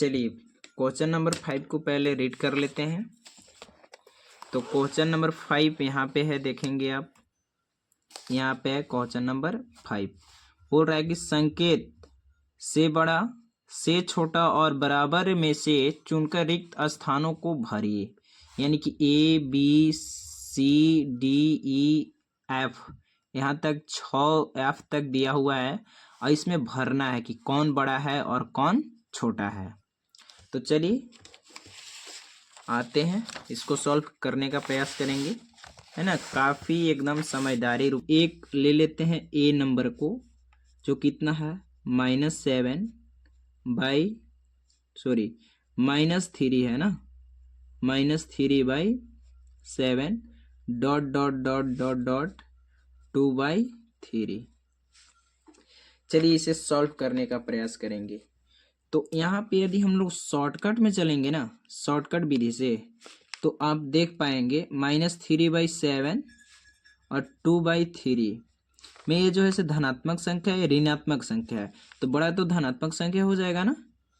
चलिए question number 5 को पहले रीड कर लेते हैं। तो क्वेश्चन नंबर 5 यहाँ पे है, देखेंगे आप, यहाँ पे है क्वेश्चन नंबर 5। बोल रहा है कि संकेत से बड़ा, से छोटा और बराबर में से चुनकर रिक्त स्थानों को भरिए। यानी कि A B C D E F, यहाँ तक 6 एफ तक दिया हुआ है और इसमें भरना है कि कौन बड़ा है और कौन छोटा है। तो चलिए आते हैं, इसको सॉल्व करने का प्रयास करेंगे, है ना। काफ़ी एकदम समझदारी रूप एक ले लेते हैं ए नंबर को, जो कितना है -7 बाई -3 है ना, -3/7 dot dot dot dot dot 2/3। चलिए इसे सॉल्व करने का प्रयास करेंगे। तो यहाँ पे यदि हम लोग शॉर्टकट में चलेंगे ना, शॉर्टकट विधि से, तो आप देख पाएंगे -3/7 और 2/3 में ये जो है से धनात्मक संख्या है, ऋणात्मक संख्या है, तो बड़ा तो धनात्मक संख्या हो जाएगा ना।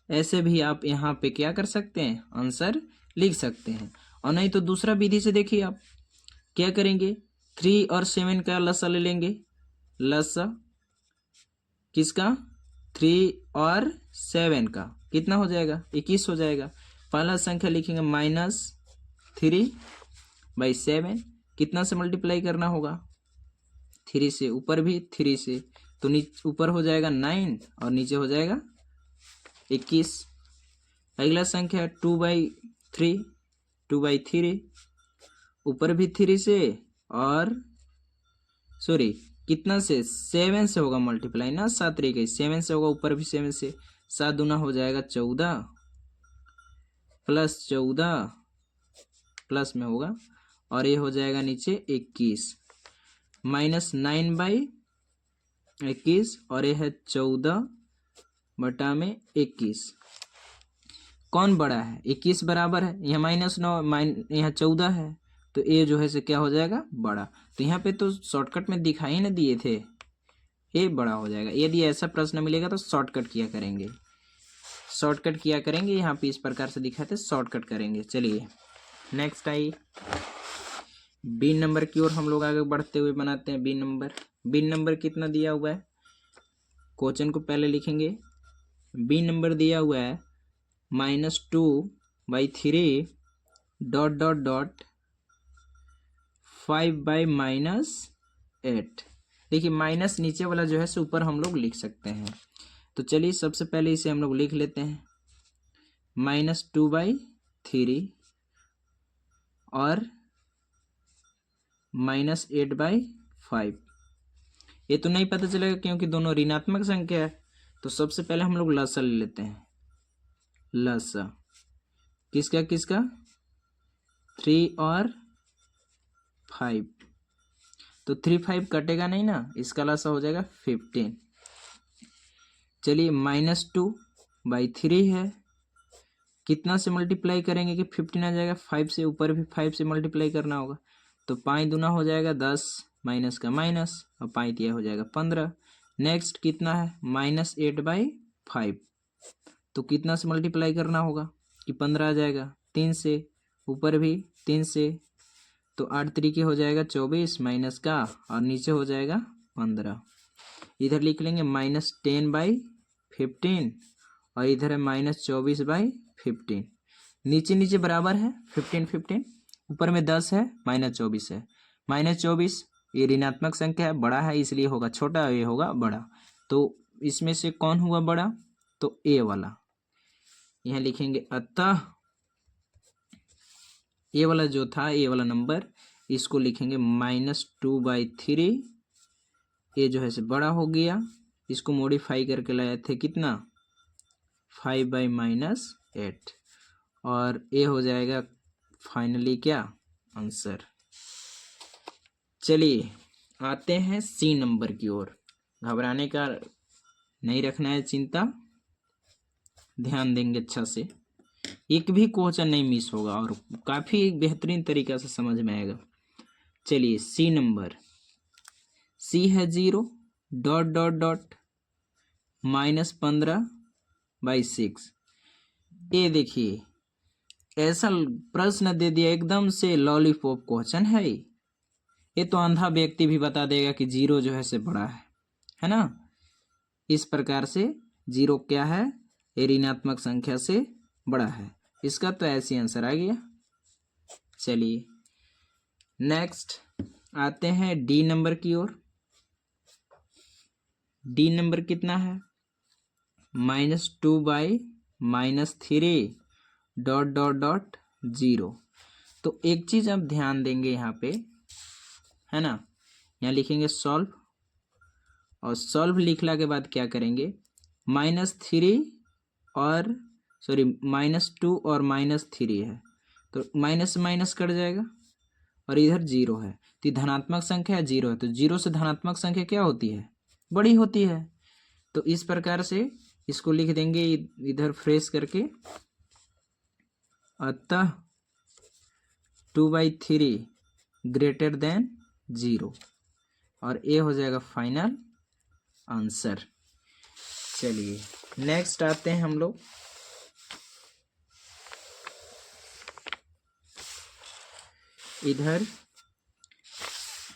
ऐसे भी आप यहाँ पे क्या कर सकते हैं, आंसर लिख सकते हैं। और नहीं तो दूसरा विधि से देखिए, आप क्या करेंगे, 3 और 7 का लसा ले लेंगे। लसा किसका, 3 और 7 का कितना हो जाएगा, 21 हो जाएगा। पहला संख्या लिखेंगे -3/7, कितना से मल्टीप्लाई करना होगा, 3 से, ऊपर भी 3 से, तो नीचे ऊपर हो जाएगा 9 और नीचे हो जाएगा 21। अगला संख्या 2/3, ऊपर भी 3 से और कितना से, 7 से होगा मल्टीप्लाई ना, 7 तरीके 7 से होगा, ऊपर भी 7 से, 7 दूना हो जाएगा 14 प्लस 14 प्लस में होगा और ये हो जाएगा नीचे 21, -9/21 और ये है 14/21। कौन बड़ा है, 21 बराबर है, यहाँ -9 यहाँ 14 है, तो ये जो है से क्या हो जाएगा, बड़ा। तो यहाँ पे तो शॉर्टकट में दिखाई ना दिए थे, ये बड़ा हो जाएगा। यदि ऐसा प्रश्न मिलेगा तो शॉर्टकट किया करेंगे, यहाँ पे इस प्रकार से दिखाते शॉर्टकट करेंगे। चलिए नेक्स्ट आई बी नंबर की ओर हम लोग आगे बढ़ते हुए बनाते हैं। बी नंबर कितना दिया हुआ है, क्वेश्चन को पहले लिखेंगे। बी नंबर दिया हुआ है -2/3 डॉट डॉट डॉट 5/-8। देखिए माइनस नीचे वाला जो है सो ऊपर हम लोग लिख सकते हैं। तो चलिए सबसे पहले इसे हम लोग लिख लेते हैं, -2/3 और -8/5। ये तो नहीं पता चलेगा क्योंकि दोनों ऋणात्मक संख्या है। तो सबसे पहले हम लोग लसा ले लेते हैं। लसा किसका 3 और 5, तो 3 5 कटेगा नहीं ना, इसका लसा हो जाएगा 15। चलिए -2/3 है, कितना से मल्टीप्लाई करेंगे कि 15 आ जाएगा, 5 से, ऊपर भी 5 से मल्टीप्लाई करना होगा, तो 5 दूना हो जाएगा 10, माइनस का माइनस और 5 दिया हो जाएगा 15। नेक्स्ट कितना है, -8/5, तो कितना से मल्टीप्लाई करना होगा कि 15 आ जाएगा, 3 से, ऊपर भी 3 से, तो 8 तरीके हो जाएगा 24 माइनस का और नीचे हो जाएगा 15। इधर लिख लेंगे -10/15 और इधर है -24/15। नीचे बराबर है 15 ऊपर में 10 है, -24 है। -24 ये ऋणात्मक संख्या है, बड़ा है इसलिए होगा छोटा, ये होगा बड़ा। तो इसमें से कौन हुआ बड़ा, तो ए वाला यहाँ लिखेंगे। अतः ए वाला जो था, ए वाला नंबर, इसको लिखेंगे -2/3। ये जो है से बड़ा हो गया, इसको मॉडिफाई करके लाए थे कितना, 5/-8 और ये हो जाएगा फाइनली क्या, आंसर। चलिए आते हैं सी नंबर की ओर। घबराने का नहीं रखना है चिंता, ध्यान देंगे अच्छा से, एक भी क्वेश्चन नहीं मिस होगा और काफ़ी बेहतरीन तरीक़ा से समझ में आएगा। चलिए सी नंबर, सी है 0 डॉट डॉट डॉट -15/6। ये देखिए ऐसा प्रश्न दे दिया एकदम से, लॉलीपॉप क्वेश्चन है ये तो अंधा व्यक्ति भी बता देगा कि जीरो जो है से बड़ा है ना। इस प्रकार से जीरो क्या है, ये ऋणात्मक संख्या से बड़ा है। इसका तो ऐसे आंसर आ गया। चलिए नेक्स्ट आते हैं डी नंबर की ओर। डी नंबर कितना है, -2/-3 डॉट डॉट डॉट 0। तो एक चीज आप ध्यान देंगे यहाँ पे, है ना, यहाँ लिखेंगे सॉल्व, और सॉल्व लिखला के बाद क्या करेंगे, -3 और सॉरी -2 और -3 है, तो माइनस माइनस कट जाएगा, और इधर 0 है, तो ये धनात्मक संख्या है, 0 है, तो 0 से धनात्मक संख्या क्या होती है, बड़ी होती है। तो इस प्रकार से इसको लिख देंगे इधर फ्रेश करके, अतः 2/3 ग्रेटर देन 0, और ये हो जाएगा फाइनल आंसर। चलिए नेक्स्ट आते हैं हम लोग, इधर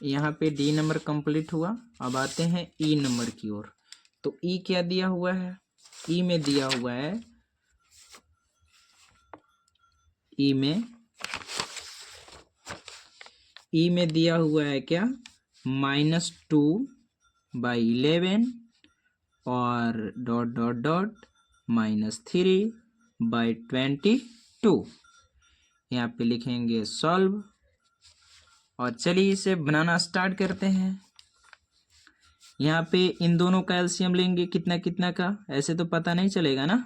यहाँ पे डी नंबर कंप्लीट हुआ। अब आते हैं ई नंबर की ओर। तो ई क्या दिया हुआ है, ई में दिया हुआ है, ई में दिया हुआ है क्या, -2/11 और डॉट डॉट डॉट -3/22। यहाँ पे लिखेंगे सॉल्व, और चलिए इसे बनाना स्टार्ट करते हैं। यहाँ पे इन दोनों का एलसीएम लेंगे, कितना कितना का, ऐसे तो पता नहीं चलेगा ना।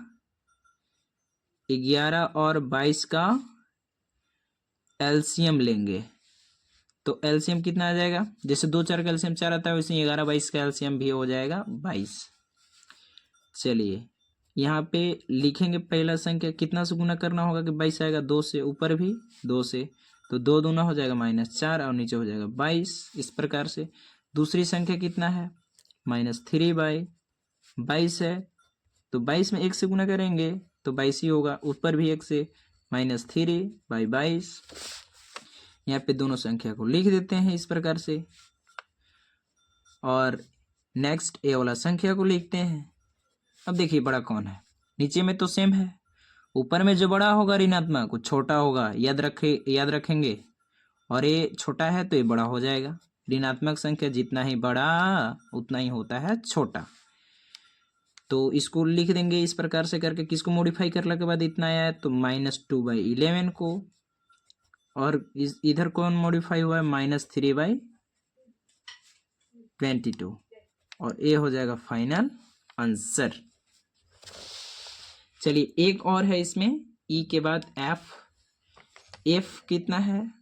11 और 22 का एलसीएम लेंगे, तो एलसीएम कितना आ जाएगा, जैसे 2 4 का एलसीएम 4 आता है, वैसे 11 22 का एलसीएम भी हो जाएगा 22। चलिए यहाँ पे लिखेंगे पहला संख्या, कितना से गुना करना होगा कि 22 आएगा, 2 से, ऊपर भी 2 से, तो 2 दूना हो जाएगा -4 और नीचे हो जाएगा 22। इस प्रकार से दूसरी संख्या कितना है, -3/22 है, तो 22 में 1 से गुना करेंगे तो 22 ही होगा, ऊपर भी 1 से, -3/22। यहाँ पे दोनों संख्या को लिख देते हैं इस प्रकार से, और नेक्स्ट ए वाला संख्या को लिखते हैं। अब देखिए बड़ा कौन है, नीचे में तो सेम है, ऊपर में जो बड़ा होगा ऋणात्मक वो छोटा होगा, याद रखेंगे, और ये छोटा है तो ये बड़ा हो जाएगा। ऋणात्मक संख्या जितना ही बड़ा उतना ही होता है छोटा। तो इसको लिख देंगे इस प्रकार से करके, किसको मॉडिफाई करने के बाद इतना आया है, तो -2/11 को, और इधर कौन मॉडिफाई हुआ है, -3/22, और ये हो जाएगा फाइनल आंसर। चलिए एक और है इसमें, ई के बाद एफ कितना है,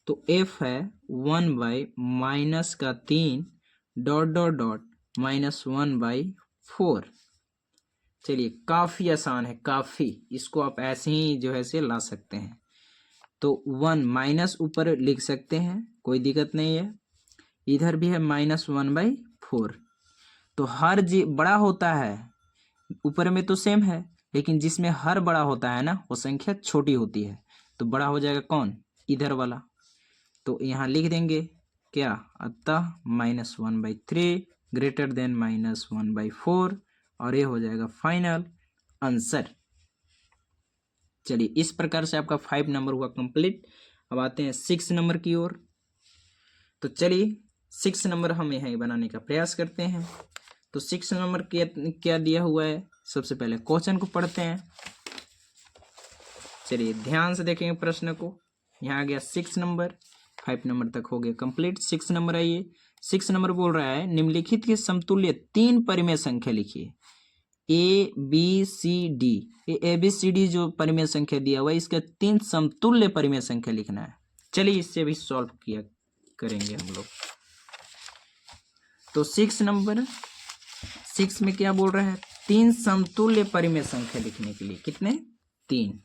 तो एफ है 1/-3 डॉट डॉट डॉट -1/4। चलिए काफी आसान है, काफी, इसको आप ऐसे ही जो है से ला सकते हैं। तो 1 माइनस ऊपर लिख सकते हैं, कोई दिक्कत नहीं है, इधर भी है -1/4। तो हर जी बड़ा होता है, ऊपर में तो सेम है, लेकिन जिसमें हर बड़ा होता है ना वो संख्या छोटी होती है, तो बड़ा हो जाएगा कौन, इधर वाला। तो यहाँ लिख देंगे क्या, अतः -1/3 ग्रेटर देन -1/4, और ये हो जाएगा फाइनल आंसर। चलिए इस प्रकार से आपका 5 नंबर हुआ कंप्लीट। अब आते हैं 6 नंबर की ओर। तो चलिए 6 नंबर हम यहाँ बनाने का प्रयास करते हैं। तो 6 नंबर क्या दिया हुआ है, सबसे पहले क्वेश्चन को पढ़ते हैं। चलिए ध्यान से देखेंगे प्रश्न को। यहाँ आ गया 6 नंबर, 5 नंबर तक हो गया कंप्लीट। 6 नंबर आइए, 6 नंबर बोल रहा है निम्नलिखित के समतुल्य 3 परिमेय संख्या लिखिए, ABCD। ये ABCD जो परिमेय संख्या दिया हुआ है, इसका 3 समतुल्य परिमेय संख्या लिखना है। चलिए इससे भी सॉल्व किया करेंगे हम लोग। तो 6 नंबर 6 में क्या बोल रहा है, 3 समतुल्य परिमेय संख्या लिखने के लिए, कितने, 3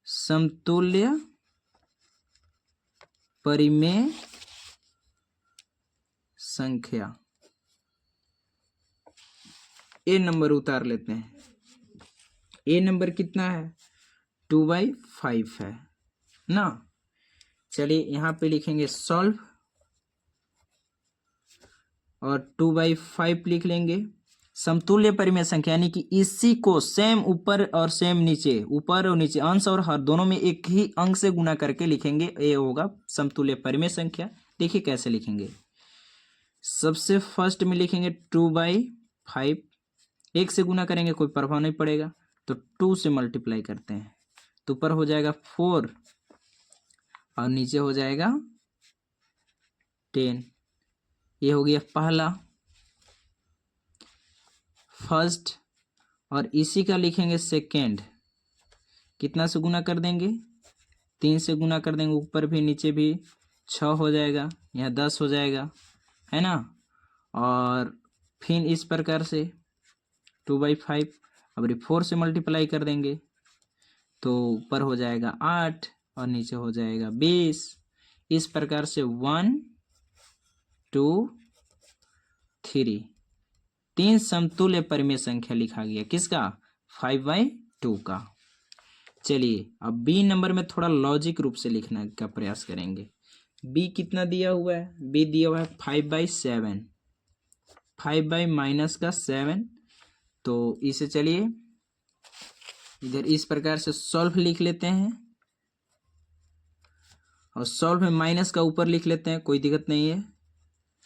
समतुल्य परिमेय संख्या। ए नंबर उतार लेते हैं। ए नंबर कितना है? 2/5 है ना। चलिए यहाँ पे लिखेंगे सॉल्व और 2/5 लिख लेंगे। समतुल्य परिमेय संख्या यानी कि इसी को सेम ऊपर और सेम नीचे, ऊपर और नीचे, अंश और हर दोनों में एक ही अंक से गुना करके लिखेंगे। ये होगा समतुल्य परिमेय संख्या। देखिए कैसे लिखेंगे। सबसे फर्स्ट में लिखेंगे 2/5, एक से गुना करेंगे कोई प्रभाव नहीं पड़ेगा, तो 2 से मल्टीप्लाई करते हैं तो ऊपर हो जाएगा 4 और नीचे हो जाएगा 10। ये हो गया पहला फर्स्ट। और इसी का लिखेंगे सेकेंड। कितना से गुना कर देंगे? 3 से गुना कर देंगे, ऊपर भी नीचे भी 6 हो जाएगा, यहाँ 10 हो जाएगा, है ना। और फिर इस प्रकार से 2/5 अब 4 से मल्टीप्लाई कर देंगे तो ऊपर हो जाएगा 8 और नीचे हो जाएगा 20। इस प्रकार से 1 2 3 3 समतुल्य परिमेय संख्या लिखा गया। किसका? 5/2 का। चलिए अब बी नंबर में थोड़ा लॉजिक रूप से लिखने का प्रयास करेंगे। बी कितना दिया हुआ है? बी दिया हुआ है 5/7, 5/-7। तो इसे चलिए इधर इस प्रकार से सॉल्व लिख लेते हैं और सॉल्व में माइनस का ऊपर लिख लेते हैं, कोई दिक्कत नहीं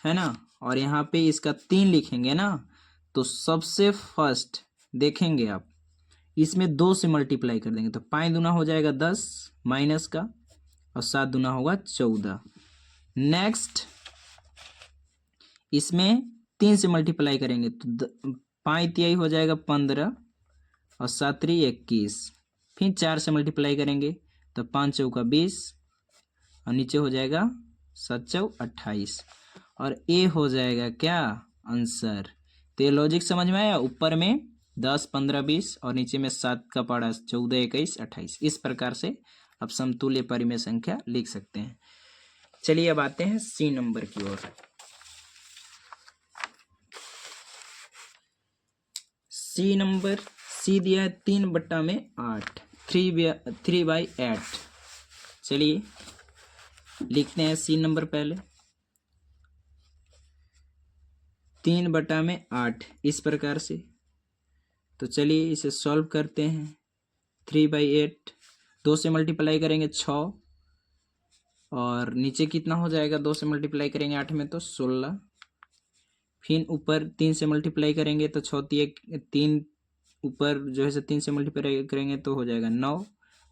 है ना। और यहाँ पे इसका 3 लिखेंगे ना, तो सबसे फर्स्ट देखेंगे आप इसमें 2 से मल्टीप्लाई कर देंगे तो 5 दूना हो जाएगा 10 माइनस का और 7 दूना होगा 14। नेक्स्ट इसमें 3 से मल्टीप्लाई करेंगे तो 5 तिहाई हो जाएगा 15 और 7 3 21। फिर 4 से मल्टीप्लाई करेंगे तो 5 चौका 20 और नीचे हो जाएगा 7 चौक 28 और ए हो जाएगा क्या? आंसर। तो ये लॉजिक समझ में आया। ऊपर में 10 15 20 और नीचे में 7 का पड़ा 14 21 28। इस प्रकार से आप समतुल्य परिमेय संख्या लिख सकते हैं। चलिए अब आते हैं सी नंबर की ओर। सी नंबर, सी दिया है 3/8, 3/8। चलिए लिखते हैं सी नंबर पहले 3/8 इस प्रकार से। तो चलिए इसे सॉल्व करते हैं। 3/8 2 से मल्टीप्लाई करेंगे 6 और नीचे कितना हो जाएगा? 2 से मल्टीप्लाई करेंगे 8 में तो 16। फिर ऊपर 3 से मल्टीप्लाई करेंगे तो 6 3 ऊपर जो है 3 से मल्टीप्लाई करेंगे तो हो जाएगा 9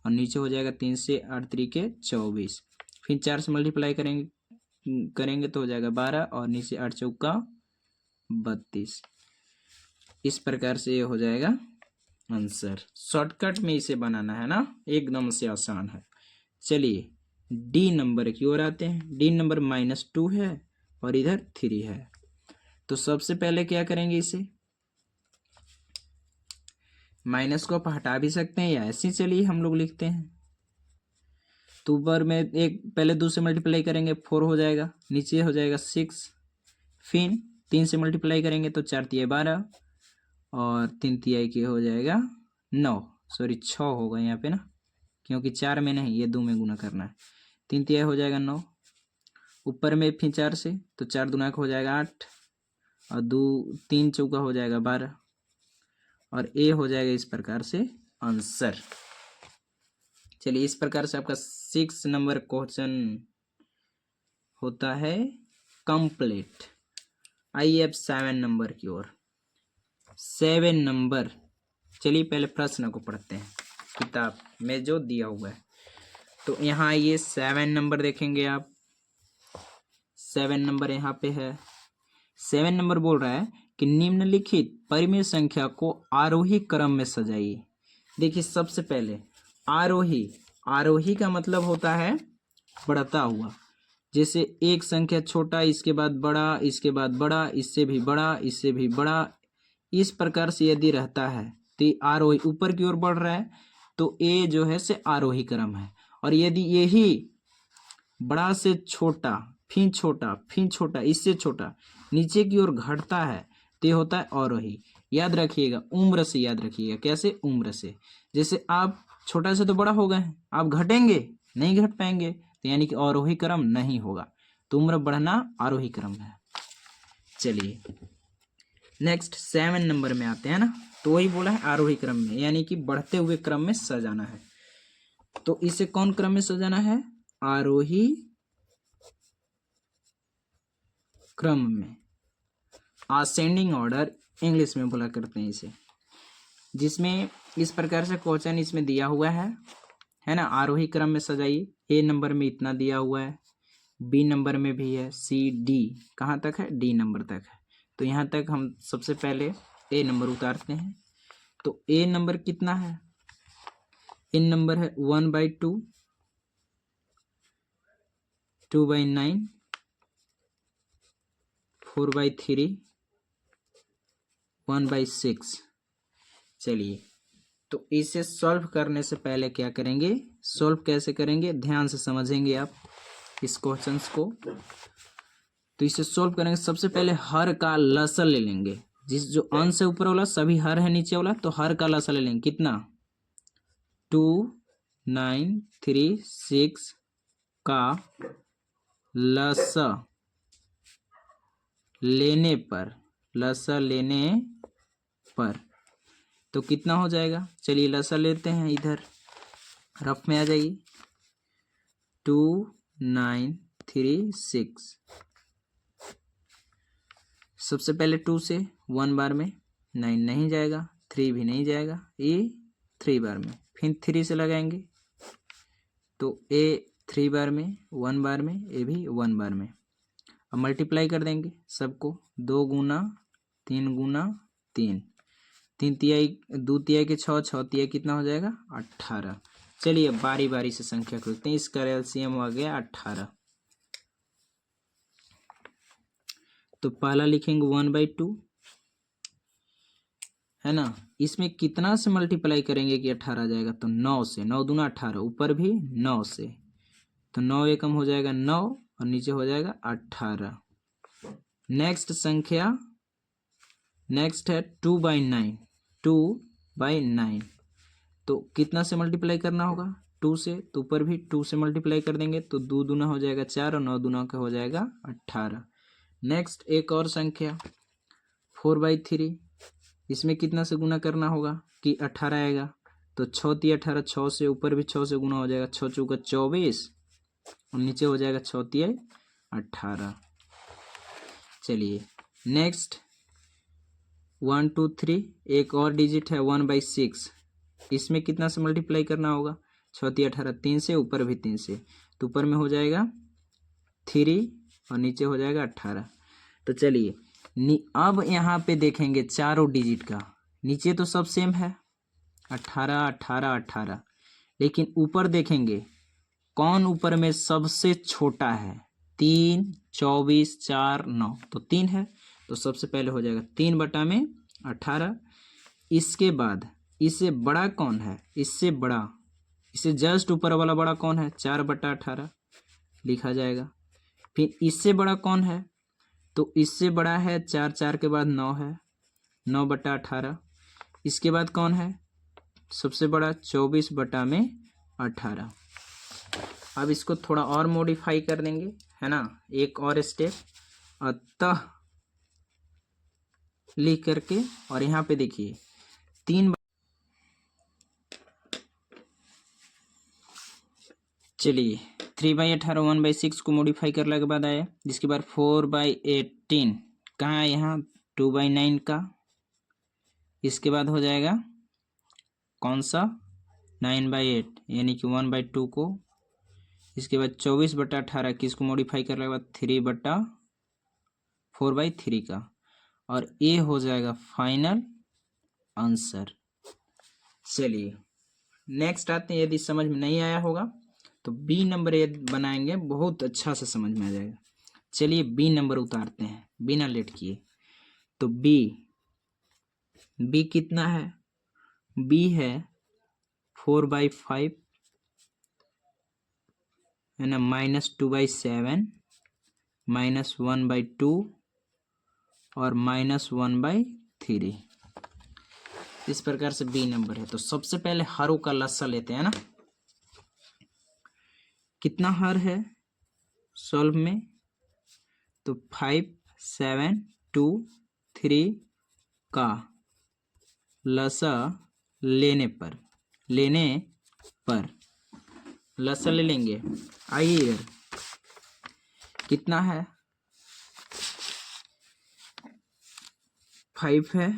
और नीचे हो जाएगा 3 से 8 3 24। फिर 4 से मल्टीप्लाई करेंगे तो हो जाएगा 12 और नीचे 8 चौका 32। इस प्रकार से ये हो जाएगा आंसर। शॉर्टकट में इसे बनाना है ना, एकदम से आसान है। चलिए डी नंबर की ओर आते हैं। डी नंबर -2 है और इधर 3 है। तो सबसे पहले क्या करेंगे? इसे माइनस को आप हटा भी सकते हैं या ऐसे चलिए हम लोग लिखते हैं। तो ऊपर में एक पहले 2 से मल्टीप्लाई करेंगे 4 हो जाएगा, नीचे हो जाएगा 6। फिर 3 से मल्टीप्लाई करेंगे तो 4 तिहाई 12 और 3 तिहाई के हो जाएगा 9, सॉरी 6 होगा यहाँ पे ना, क्योंकि 4 में नहीं ये 2 में गुना करना है। 3 तिहाई हो जाएगा 9, ऊपर में फिर 4 से तो 4 दूना हो जाएगा 8 और 3 चौका हो जाएगा 12 और ए हो जाएगा इस प्रकार से आंसर। चलिए इस प्रकार से आपका 6 नंबर क्वेश्चन होता है कंप्लीट। आइए अब 7 नंबर की ओर। 7 नंबर, चलिए पहले प्रश्न को पढ़ते हैं किताब में जो दिया हुआ है। तो यहाँ आइए 7 नंबर देखेंगे आप। 7 नंबर यहाँ पे है। 7 नंबर बोल रहा है कि निम्नलिखित परिमेय संख्या को आरोही क्रम में सजाइए। देखिए सबसे पहले आरोही का मतलब होता है बढ़ता हुआ। जैसे एक संख्या छोटा, इसके बाद बड़ा, इसके बाद बड़ा, इससे भी बड़ा, इससे भी बड़ा, इस प्रकार से यदि रहता है तो आरोही ऊपर की ओर बढ़ रहा है तो ए जो है से आरोही क्रम है। और यदि यही बड़ा से छोटा, फिर छोटा, फिर छोटा, इससे छोटा नीचे की ओर घटता है तो ये होता है अवरोही। याद रखिएगा, उम्र से याद रखिएगा। कैसे? उम्र से। जैसे आप छोटा से तो बड़ा हो गए हैं, आप घटेंगे नहीं, घट पाएंगे, तो यानी कि आरोही क्रम नहीं होगा। तो उम्र बढ़ना आरोही क्रम है। चलिए नेक्स्ट 7 नंबर में आते हैं ना, तो वही बोला है आरोही क्रम में, यानी कि बढ़ते हुए क्रम में सजाना है। तो इसे कौन क्रम में सजाना है? आरोही क्रम में, असेंडिंग ऑर्डर इंग्लिश में बोला करते हैं इसे। जिसमें इस प्रकार से क्वेश्चन इसमें दिया हुआ है ना, आरोही क्रम में सजाइए। ए नंबर में इतना दिया हुआ है, बी नंबर में भी है, सी डी कहाँ तक है? डी नंबर तक है। तो यहाँ तक हम सबसे पहले ए नंबर उतारते हैं। तो ए नंबर कितना है? ए नंबर है 1/2, 2/9, 4/3, 1/6। चलिए तो इसे सॉल्व करने से पहले क्या करेंगे, सॉल्व कैसे करेंगे ध्यान से समझेंगे आप इस क्वेश्चंस को। तो इसे सॉल्व करेंगे, सबसे पहले हर का लसा ले लेंगे। जिस जो अंश है ऊपर वाला, सभी हर है नीचे वाला, तो हर का लसा ले लेंगे। कितना? 2, 9, 3, 6 का लसा लेने पर, लसा लेने पर तो कितना हो जाएगा? चलिए लसा लेते हैं, इधर रफ में आ जाइए। 2, 9, 3, 6। सबसे पहले 2 से 1 बार में, 9 नहीं जाएगा, 3 भी नहीं जाएगा, ये 3 बार में। फिर 3 से लगाएंगे तो ए 3 बार में, 1 बार में, ए भी 1 बार में। अब मल्टीप्लाई कर देंगे सबको, 2 गुना 3 गुना 3, 3 तिहाई 2 तिहाई के 6, 6 तिहाई कितना हो जाएगा? 18। चलिए बारी बारी से संख्या खोलते हैं। इसका एलसीएम आ गया 18। तो पहला लिखेंगे 1/2, है ना। इसमें कितना से मल्टीप्लाई करेंगे कि 18 आ जाएगा? तो 9 से, 9 दूना 18, ऊपर भी 9 से, तो 9 एकम हो जाएगा 9 और नीचे हो जाएगा 18। नेक्स्ट संख्या, नेक्स्ट है 2/9, 2/9। तो कितना से मल्टीप्लाई करना होगा? 2 से, तो ऊपर भी 2 से मल्टीप्लाई कर देंगे तो 2 दूना हो जाएगा 4 और 9 दूना का हो जाएगा 18। नेक्स्ट एक और संख्या 4/3, इसमें कितना से गुना करना होगा कि 18 आएगा? तो 6 तिया 18, 6 से, ऊपर भी 6 से गुना हो जाएगा, 6 चौका 24 और नीचे हो जाएगा 6 तिया 18। चलिए नेक्स्ट 1 2 3, एक और डिजिट है 1/6, इसमें कितना से मल्टीप्लाई करना होगा? 6 तिया 18, 3 से, ऊपर भी 3 से, तो ऊपर में हो जाएगा 3 और नीचे हो जाएगा 18। तो चलिए अब यहाँ पे देखेंगे चारों डिजिट का, नीचे तो सब सेम है 18 18 18, लेकिन ऊपर देखेंगे कौन ऊपर में सबसे छोटा है? 3, 24, 4, 9, तो 3 है। तो सबसे पहले हो जाएगा 3/18। इसके बाद इससे बड़ा कौन है? इससे बड़ा, इससे जस्ट ऊपर वाला बड़ा कौन है? 4/18 लिखा जाएगा। फिर इससे बड़ा कौन है? तो इससे बड़ा है 4, 4 के बाद 9 है, 9/18। इसके बाद कौन है सबसे बड़ा? 24/18। अब इसको थोड़ा और मॉडिफाई कर देंगे, है ना, एक और स्टेप, अतः लिख करके, और यहाँ पे देखिए 3। चलिए 3/18 1/6 को मॉडिफाई करने के बाद आया, जिसके बाद 4/18 कहाँ है? यहाँ 2/9 का। इसके बाद हो जाएगा कौन सा? 9/8 यानी कि 1/2 को। इसके बाद 24/18 किसको मॉडिफाई करने के बाद? 3/4/3 का। और ये हो जाएगा फाइनल आंसर। चलिए नेक्स्ट आते हैं, यदि समझ में नहीं आया होगा तो बी नंबर ये बनाएंगे, बहुत अच्छा से समझ में आ जाएगा। चलिए बी नंबर उतारते हैं बिना लेट किए। तो बी कितना है? बी है 4/5, है ना, -2/7, -1/2 और -1/3। इस प्रकार से बी नंबर है। तो सबसे पहले हरों का लस्सा लेते हैं ना, कितना हर है सॉल्व में, तो 5 7 2 3 का लसा लेने पर लसा ले लेंगे। आइए इधर, कितना है 5 है,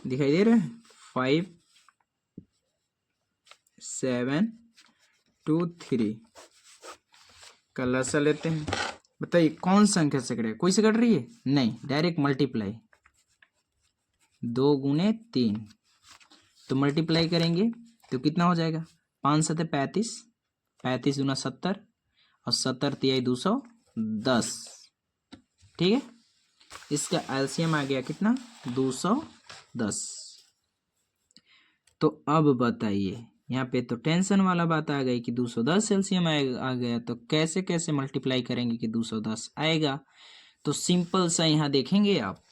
दिखाई दे रहा है, 5 7 2 3 का लसा लेते हैं। बताइए कौन संख्या से कटेगा, कोई से कट रही है नहीं, डायरेक्ट मल्टीप्लाई, 2 गुने 3, तो मल्टीप्लाई करेंगे तो कितना हो जाएगा, 5 7 35, 35 दूना 70 और 70 तिहाई 210, ठीक है। इसका एलसीएम आ गया कितना, 210। तो अब बताइए, यहाँ पे तो टेंशन वाला बात आ गई कि 210 एलसीएम आ गया, तो कैसे कैसे मल्टीप्लाई करेंगे कि 210 आएगा। तो सिंपल सा यहाँ देखेंगे आप,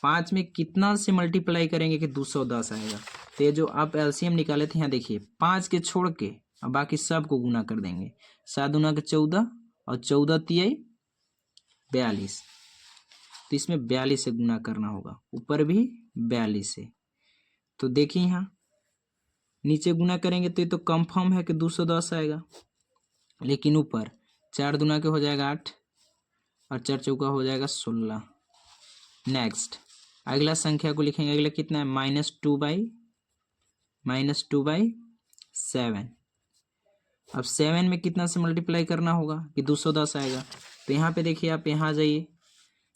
5 में कितना से मल्टीप्लाई करेंगे कि 210 आएगा। तो ये जो आप एलसीएम निकाले थे, यहाँ देखिए 5 के छोड़ के अब बाकी सब को गुना कर देंगे, 7 दूना के 14 और 14 तिहाई 42, तो इसमें 42 से गुना करना होगा, ऊपर भी 42 से। तो देखिए यहाँ नीचे गुना करेंगे तो ये तो कंफर्म है कि 210 आएगा, लेकिन ऊपर 4 दूना के हो जाएगा 8 और 4 चौका हो जाएगा 16। नेक्स्ट अगला संख्या को लिखेंगे, अगला कितना है, -2/7। अब 7 में कितना से मल्टीप्लाई करना होगा कि 210 आएगा। तो यहाँ पे देखिए, आप यहाँ जाइए,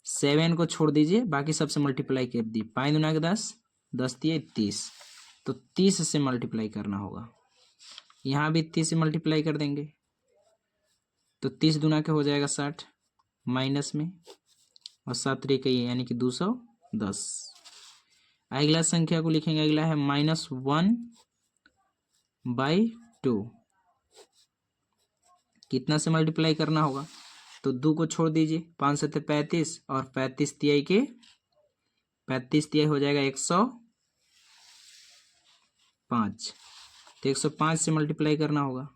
7 को छोड़ दीजिए, बाकी सबसे मल्टीप्लाई कर दी, 5 दूना के 10, 10 तिहाई 30, तो 30 से मल्टीप्लाई करना होगा। यहाँ भी 30 से मल्टीप्लाई कर देंगे, तो 30 दूना के हो जाएगा 60 माइनस में, और 7 3 यानी कि 210। अगला संख्या को लिखेंगे, अगला है -1/2, कितना से मल्टीप्लाई करना होगा, तो 2 को छोड़ दीजिए, 5 7 35 और 35 तिहाई हो जाएगा 105, तो 105 से मल्टीप्लाई करना होगा,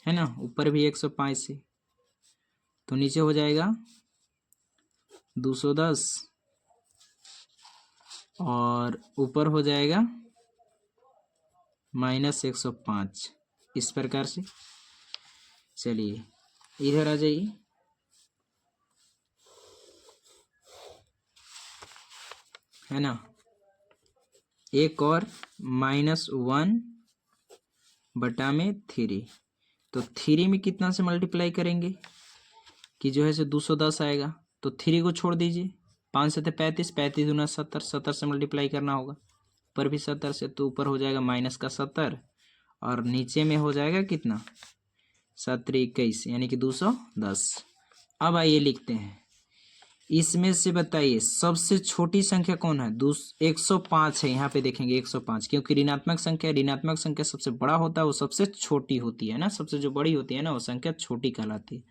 है ना, ऊपर भी 105 से, तो नीचे हो जाएगा 210 और ऊपर हो जाएगा -105, इस प्रकार से। चलिए इधर आ जाइए, है ना, एक और -1/3, तो 3 में कितना से मल्टीप्लाई करेंगे कि जो है सो 210 आएगा, तो 3 को छोड़ दीजिए, 5 7 35, 35 दूना 70, 70 से मल्टीप्लाई करना होगा, ऊपर भी 70 से, तो ऊपर हो जाएगा -70 और नीचे में हो जाएगा कितना, 7 21 यानी कि 210। अब आइए लिखते हैं, इसमें से बताइए सबसे छोटी संख्या कौन है, 105 है। यहाँ पे देखेंगे 105, क्योंकि ऋणात्मक संख्या सबसे बड़ा होता है, वो सबसे छोटी होती है ना, सबसे जो बड़ी होती है ना वो संख्या छोटी कहलाती है।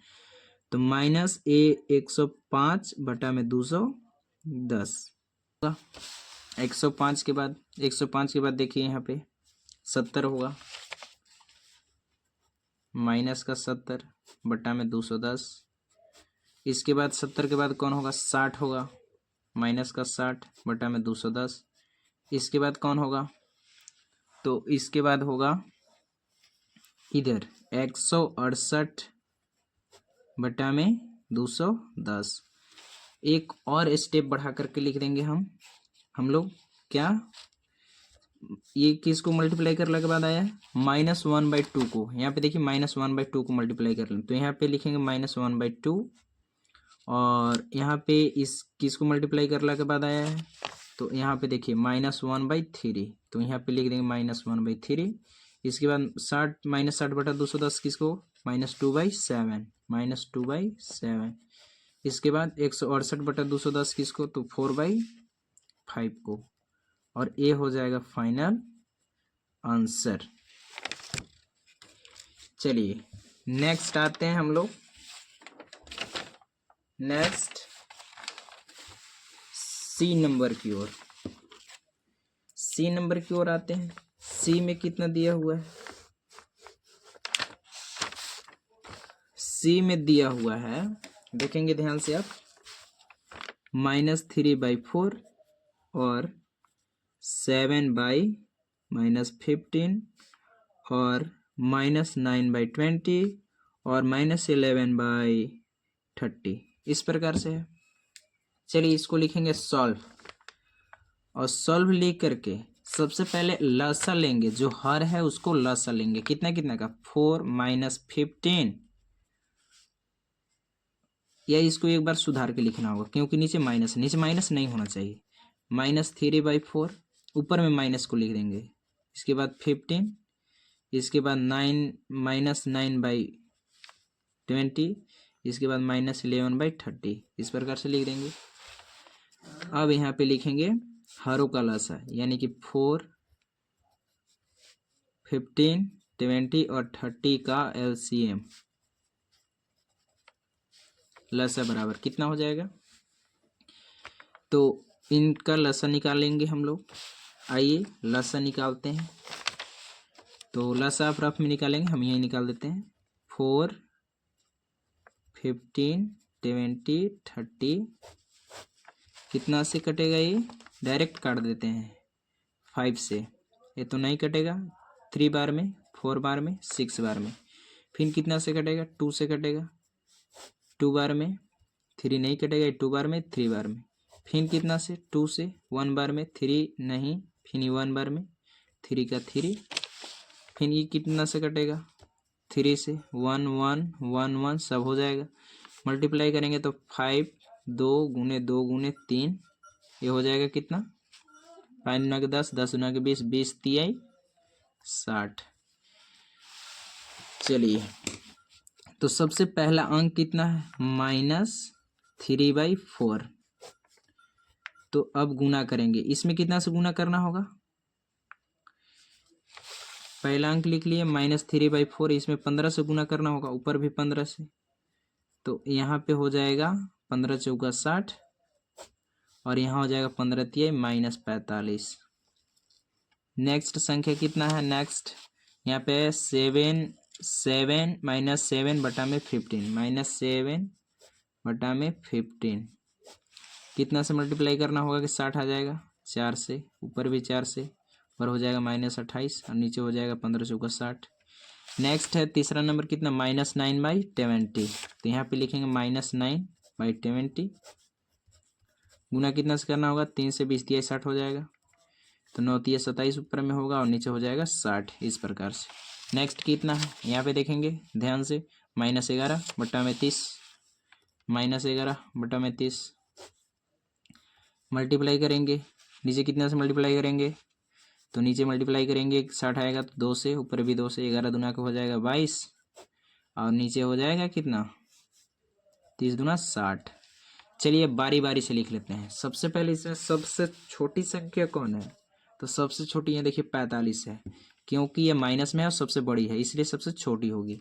तो -105/210, 105 के बाद देखिए यहाँ पे 70 होगा, माइनस का 70/210, इसके बाद 70 के बाद कौन होगा, 60 होगा, माइनस का 60/210, इसके बाद कौन होगा, तो इसके बाद होगा इधर 168/210। एक और स्टेप बढ़ा करके लिख देंगे हम लोग, क्या, ये किसको मल्टीप्लाई करने के बाद आया है, -1/2 को, यहाँ पे देखिए -1/2 को मल्टीप्लाई कर लें, तो यहाँ पे लिखेंगे -1/2, और यहाँ पे इस किसको मल्टीप्लाई करने के बाद आया है, तो यहाँ पे देखिए -1/3, तो यहाँ पे लिख देंगे -1/3। इसके बाद 60 -60/210 किसको, -2/7, इसके बाद 168/210 किसको, तो 4/5 को, और ये हो जाएगा फाइनल आंसर। चलिए नेक्स्ट आते हैं हम लोग, नेक्स्ट सी नंबर की ओर। सी नंबर की ओर आते हैं। सी में कितना दिया हुआ है? सी में दिया हुआ है, देखेंगे ध्यान से आप, -3/4 और 7/-15 और -9/20 और -11/30 इस प्रकार से है। चलिए इसको लिखेंगे सॉल्व, और सॉल्व लिख करके सबसे पहले लसा लेंगे, जो हर है उसको लसा लेंगे। कितना कितना का? 4 - 15, या इसको एक बार सुधार के लिखना होगा क्योंकि नीचे माइनस नहीं होना चाहिए। -3/4, ऊपर में माइनस को लिख देंगे, इसके बाद 15, इसके बाद 9/20, इसके बाद -11/30 इस प्रकार से लिख देंगे। अब यहाँ पे लिखेंगे हरों का लसा, यानी कि 4, 15, 20 और 30 का LCM, लसा बराबर कितना हो जाएगा? तो इनका लसा निकालेंगे हम लोग। आइए लसा निकालते हैं। तो लसा आप रफ में निकालेंगे, हम यही निकाल देते हैं। 4, 15, 20, 30 कितना से कटेगा? ये डायरेक्ट काट देते हैं 5 से, ये तो नहीं कटेगा। 3 बार में, 4 बार में, 6 बार में। फिर कितना से कटेगा? 2 से कटेगा, 2 बार में। 3 नहीं कटेगा, 2 बार में, 3 बार में। फिर कितना से? 2 से 1 बार में, 3 नहीं, फिर 1 बार में, 3 का 3। फिर ये कितना से कटेगा? 3 से 1 1 1 1 सब हो जाएगा। मल्टीप्लाई करेंगे तो 5 2 गुने 2 गुने 3, ये हो जाएगा कितना? 5 गुना के 10, 10 गुना के 20, 20 तिहाई 60। चलिए तो सबसे पहला अंक कितना है? -3/4। तो अब गुना करेंगे, इसमें कितना से गुना करना होगा? पहला अंक लिख लिए -3/4, इसमें 15 से गुना करना होगा, ऊपर भी 15 से। तो यहाँ पे हो जाएगा 15 चौका 60, और यहाँ हो जाएगा 15 तिहाई -45। नेक्स्ट संख्या कितना है? नेक्स्ट यहाँ पे 7 -7 बटा में 15, -7 बटा में 15 कितना से मल्टीप्लाई करना होगा कि 60 आ जाएगा? 4 से, ऊपर भी 4 से, ऊपर हो जाएगा -28 और नीचे हो जाएगा 15 चौका 60। नेक्स्ट है तीसरा नंबर कितना? -9/20। तो यहाँ पे लिखेंगे -9/20, गुना कितना से करना होगा? 3 से 20 तिहाई 60 हो जाएगा, तो 9 तिहाई 27 ऊपर में होगा और नीचे हो जाएगा 60 इस प्रकार से। नेक्स्ट कितना है यहाँ पे देखेंगे ध्यान से, -11 बटा में 30, -11 बटा में 30 मल्टीप्लाई करेंगे। नीचे कितना से मल्टीप्लाई करेंगे? तो नीचे मल्टीप्लाई करेंगे 60 आएगा तो 2 से, ऊपर भी 2 से, 11 दूना का हो जाएगा 22 और नीचे हो जाएगा कितना? 30 दूना 60। चलिए बारी बारी से लिख लेते हैं। सबसे पहले इसमें सबसे छोटी संख्या कौन है? तो सबसे छोटी यहाँ देखिए 45 है, क्योंकि ये माइनस में है और सबसे बड़ी है इसलिए सबसे छोटी होगी,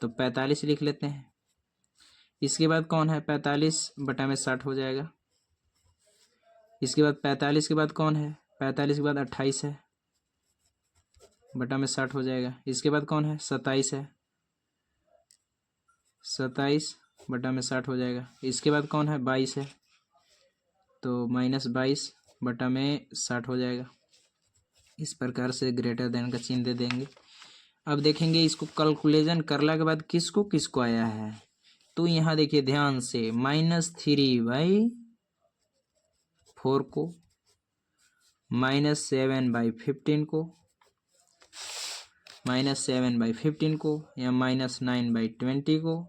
तो 45 लिख लेते हैं। इसके बाद कौन है? 45 बटा में 60 हो जाएगा। इसके बाद 45 के बाद कौन है? 45 के बाद 28 है, बटा में 60 हो जाएगा। इसके बाद कौन है? 27 है, 27 बटा में 60 हो जाएगा। इसके बाद कौन है? 22 है, तो -22 बटा में 60 हो जाएगा। इस प्रकार से ग्रेटर देन का चिन्ह दे देंगे। अब देखेंगे इसको कैलकुलेशन करने के बाद किसको किसको आया है। तो यहाँ देखिए ध्यान से, -3/4 को, -7/15 को, -7/15 को, या -9/20 को,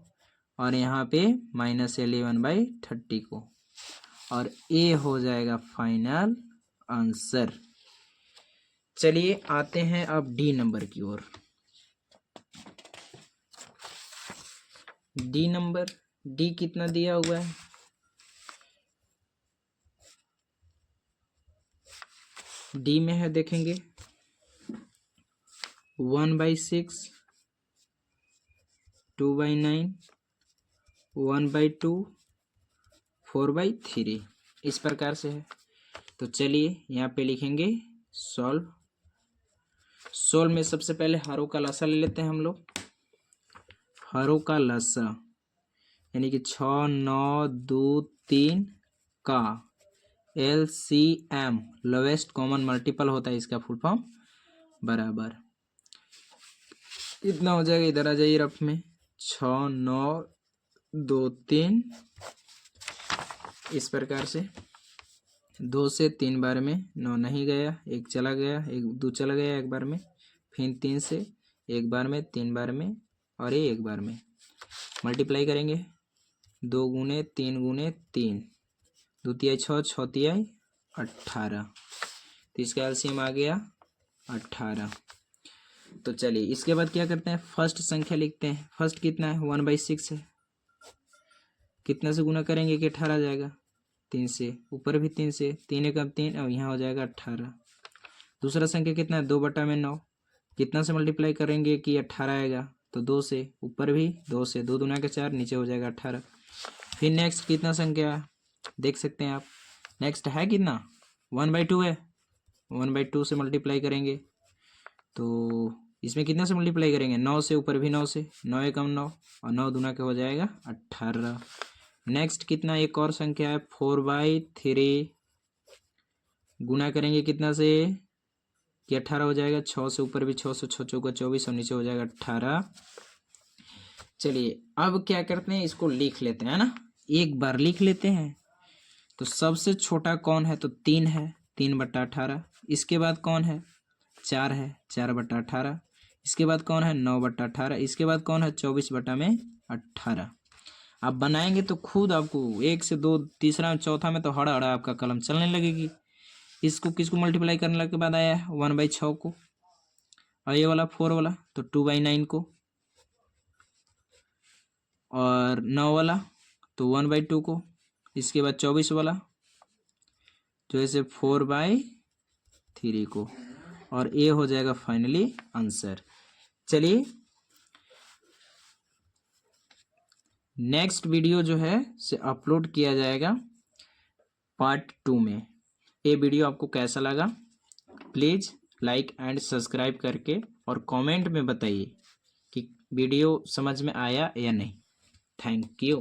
और यहाँ पे -11/30 को, और ये हो जाएगा फाइनल आंसर। चलिए आते हैं अब डी नंबर की ओर। डी नंबर, डी कितना दिया हुआ है? डी में है देखेंगे 1/6, 2/9, 1/2, 4/3 इस प्रकार से है। तो चलिए यहाँ पे लिखेंगे सॉल्व। सॉल्व में सबसे पहले हरों का लसा ले लेते हैं हम लोग। हरों का लसा यानी कि 6, 9, 2, 3 का LCM लोवेस्ट कॉमन मल्टीपल होता है इसका फुल फॉर्म बराबर कितना हो जाएगा। इधर आ जाइए रफ में 6, 9, 2, 3 इस प्रकार से 2 से 3 बार में 9 नहीं गया, 1 चला गया, 1 2 चला गया एक बार में, फिर 3 से 1 बार में, 3 बार में और ये 1 बार में मल्टीप्लाई करेंगे। 2 गुने 3 गुने 3 2 तिहाई 6, 6 तिहाई 18 तो इसका एलसीएम आ गया 18। तो चलिए इसके बाद क्या करते हैं, फर्स्ट संख्या लिखते हैं। फर्स्ट कितना है 1/6 है, कितना से गुना करेंगे कि 18 आ जाएगा, 3 से, ऊपर भी 3 से, 3 एकम 3 और यहाँ हो जाएगा 18। दूसरा संख्या कितना है 2/9, कितना से मल्टीप्लाई करेंगे कि 18 आएगा, तो 2 से, ऊपर भी 2 से, 2 दूना के 4 नीचे हो जाएगा 18। फिर नेक्स्ट कितना संख्या देख सकते हैं आप, नेक्स्ट है कितना 1/2 है, 1/2 से मल्टीप्लाई करेंगे तो इसमें कितना से मल्टीप्लाई करेंगे 9 से, ऊपर भी 9 से, 9 एकम 9 और 9 दूना के हो जाएगा 18। नेक्स्ट कितना एक और संख्या है 4/3, गुना करेंगे कितना से कि 18 हो जाएगा, 6 से, ऊपर भी 6 से, 6 चौका 24 और नीचे हो जाएगा 18। चलिए अब क्या करते हैं, इसको लिख लेते हैं ना, एक बार लिख लेते हैं। तो सबसे छोटा कौन है तो 3 है, 3/18। इसके बाद कौन है 4 है, 4/18। इसके बाद कौन है 9/18। इसके बाद कौन है 24/18। आप बनाएंगे तो खुद आपको 1 से 2 तीसरा चौथा में तो हड़ा हड़ा आपका कलम चलने लगेगी। इसको किसको मल्टीप्लाई करने के बाद आया है 1/6 को, और ये वाला 4 वाला तो 2/9 को, और 9 वाला तो 1/2 को, इसके बाद 24 वाला जो ऐसे 4/3 को, और ये हो जाएगा फाइनली आंसर। चलिए नेक्स्ट वीडियो जो है से अपलोड किया जाएगा पार्ट 2 में। ये वीडियो आपको कैसा लगा प्लीज़ लाइक एंड सब्सक्राइब करके और कमेंट में बताइए कि वीडियो समझ में आया या नहीं। Thank you.